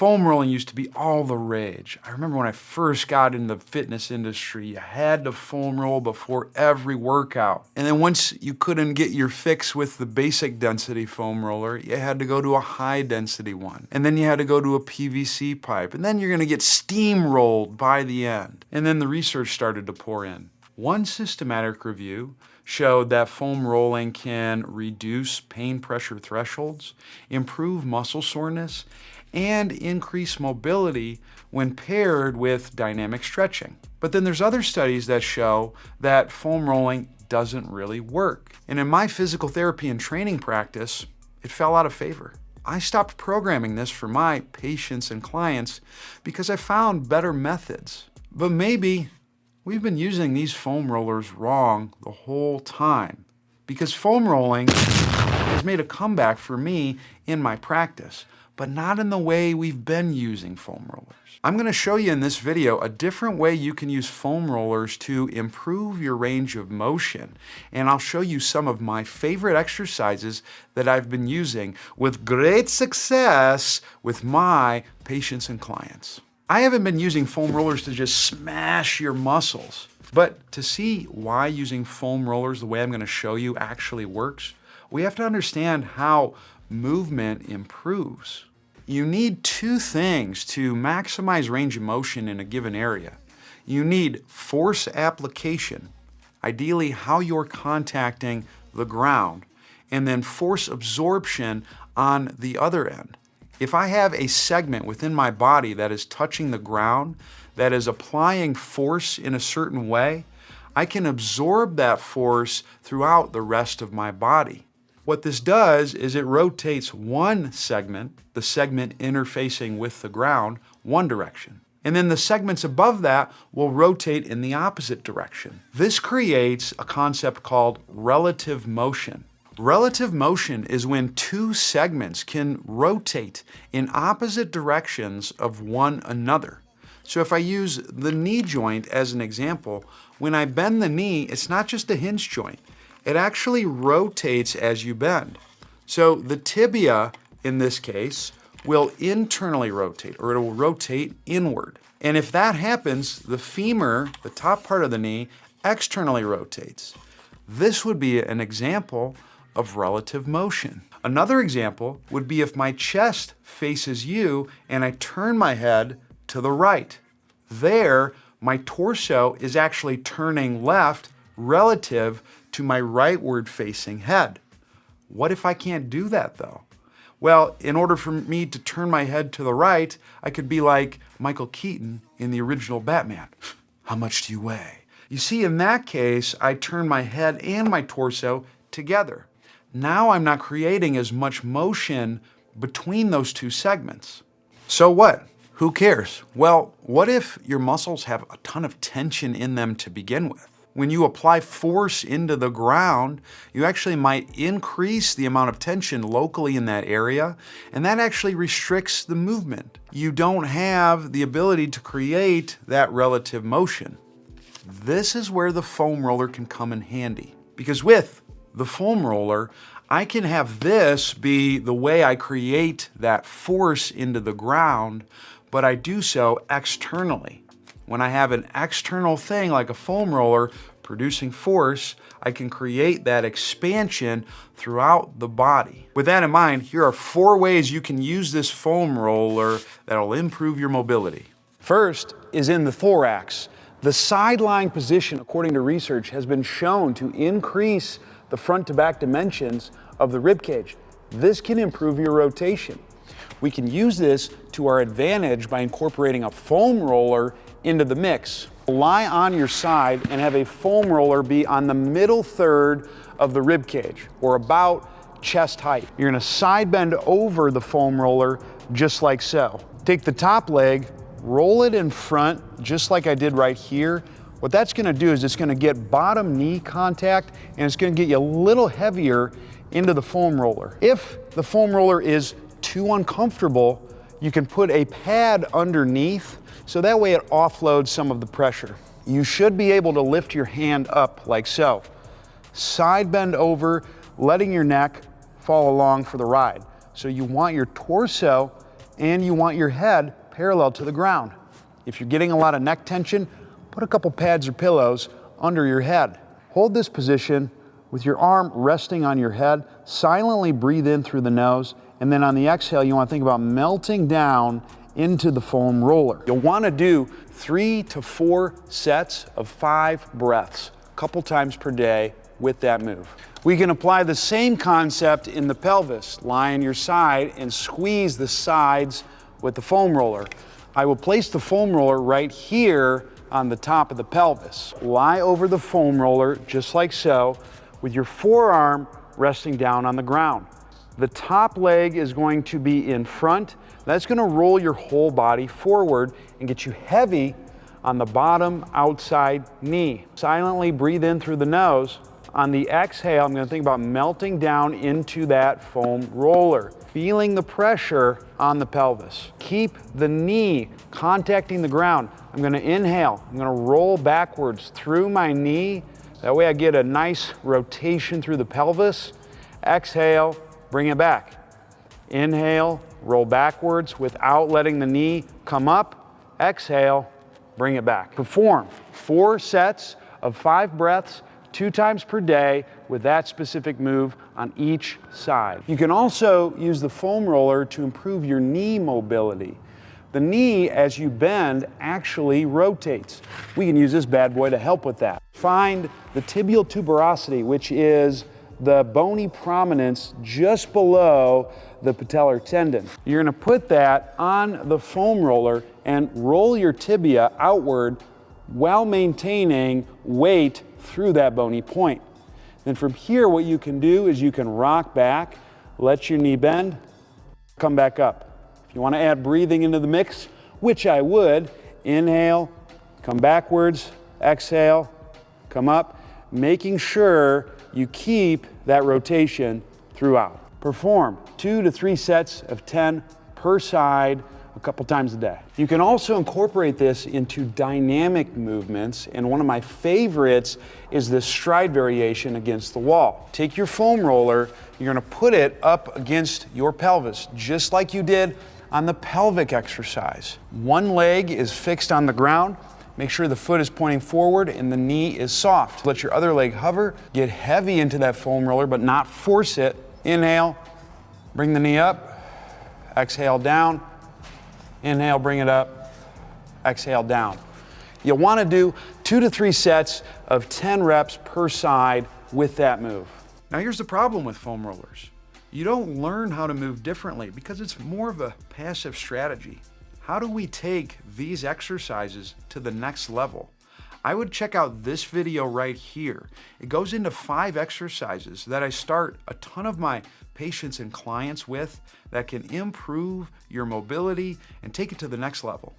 Foam rolling used to be all the rage. I remember when I first got in the fitness industry, you had to foam roll before every workout. And then once you couldn't get your fix with the basic density foam roller, you had to go to a high density one. And then you had to go to a PVC pipe. And then you're gonna get steamrolled by the end. And then the research started to pour in. One systematic review showed that foam rolling can reduce pain pressure thresholds, improve muscle soreness, and increase mobility when paired with dynamic stretching. But then there's other studies that show that foam rolling doesn't really work. And in my physical therapy and training practice, it fell out of favor. I stopped programming this for my patients and clients because I found better methods. But maybe we've been using these foam rollers wrong the whole time, because foam rolling has made a comeback for me in my practice, but not in the way we've been using foam rollers. I'm gonna show you in this video a different way you can use foam rollers to improve your range of motion. And I'll show you some of my favorite exercises that I've been using with great success with my patients and clients. I haven't been using foam rollers to just smash your muscles, but to see why using foam rollers the way I'm gonna show you actually works, we have to understand how movement improves. You need two things to maximize range of motion in a given area. You need force application, ideally how you're contacting the ground, and then force absorption on the other end. If I have a segment within my body that is touching the ground, that is applying force in a certain way, I can absorb that force throughout the rest of my body. What this does is it rotates one segment, the segment interfacing with the ground, one direction. And then the segments above that will rotate in the opposite direction. This creates a concept called relative motion. Relative motion is when two segments can rotate in opposite directions of one another. So if I use the knee joint as an example, when I bend the knee, it's not just a hinge joint. It actually rotates as you bend. So the tibia, in this case, will internally rotate, or it will rotate inward. And if that happens, the femur, the top part of the knee, externally rotates. This would be an example of relative motion. Another example would be if my chest faces you and I turn my head to the right. There, my torso is actually turning left relative to my rightward facing head. What if I can't do that though? Well, in order for me to turn my head to the right, I could be like Michael Keaton in the original Batman. How much do you weigh? You see, in that case, I turn my head and my torso together. Now I'm not creating as much motion between those two segments. So what? Who cares? Well, what if your muscles have a ton of tension in them to begin with? When you apply force into the ground, you actually might increase the amount of tension locally in that area, and that actually restricts the movement. You don't have the ability to create that relative motion. This is where the foam roller can come in handy, because with the foam roller, I can have this be the way I create that force into the ground, but I do so externally. When I have an external thing like a foam roller producing force, I can create that expansion throughout the body. With that in mind, here are 4 ways you can use this foam roller that'll improve your mobility. First is in the thorax. The side lying position, according to research, has been shown to increase the front to back dimensions of the rib cage. This can improve your rotation. We can use this to our advantage by incorporating a foam roller into the mix. Lie on your side and have a foam roller be on the middle third of the rib cage, or about chest height. You're gonna side bend over the foam roller just like so. Take the top leg, roll it in front just like I did right here. What that's gonna do is it's gonna get bottom knee contact, and it's gonna get you a little heavier into the foam roller. If the foam roller is too uncomfortable, you can put a pad underneath, so that way it offloads some of the pressure. You should be able to lift your hand up like so. Side bend over, letting your neck fall along for the ride. So you want your torso and you want your head parallel to the ground. If you're getting a lot of neck tension, put a couple pads or pillows under your head. Hold this position with your arm resting on your head. Silently breathe in through the nose, and then on the exhale, you want to think about melting down into the foam roller. You'll want to do 3 to 4 sets of 5 breaths, a couple times per day with that move. We can apply the same concept in the pelvis. Lie on your side and squeeze the sides with the foam roller. I will place the foam roller right here on the top of the pelvis. Lie over the foam roller just like so, with your forearm resting down on the ground. The top leg is going to be in front. That's going to roll your whole body forward and get you heavy on the bottom outside knee. Silently breathe in through the nose. On the exhale, I'm going to think about melting down into that foam roller, feeling the pressure on the pelvis. Keep the knee contacting the ground. I'm going to inhale. I'm going to roll backwards through my knee. That way I get a nice rotation through the pelvis. Exhale, bring it back. Inhale, roll backwards without letting the knee come up. Exhale, bring it back. Perform 4 sets of 5 breaths 2 times per day with that specific move on each side. You can also use the foam roller to improve your knee mobility. The knee, as you bend, actually rotates. We can use this bad boy to help with that. Find the tibial tuberosity, which is the bony prominence just below the patellar tendon. You're going to put that on the foam roller and roll your tibia outward while maintaining weight through that bony point. Then from here, what you can do is you can rock back, let your knee bend, come back up. If you want to add breathing into the mix, which I would, inhale, come backwards, exhale, come up, making sure you keep that rotation throughout. Perform 2 to 3 sets of 10 per side a couple times a day. You can also incorporate this into dynamic movements, and one of my favorites is this stride variation against the wall. Take your foam roller, you're going to put it up against your pelvis, just like you did on the pelvic exercise. One leg is fixed on the ground. Make sure the foot is pointing forward and the knee is soft. Let your other leg hover. Get heavy into that foam roller, but not force it. Inhale, bring the knee up. Exhale, down. Inhale, bring it up. Exhale, down. You'll want to do 2 to 3 sets of 10 reps per side with that move. Now here's the problem with foam rollers. You don't learn how to move differently because it's more of a passive strategy. How do we take these exercises to the next level? I would check out this video right here. It goes into 5 exercises that I start a ton of my patients and clients with that can improve your mobility and take it to the next level.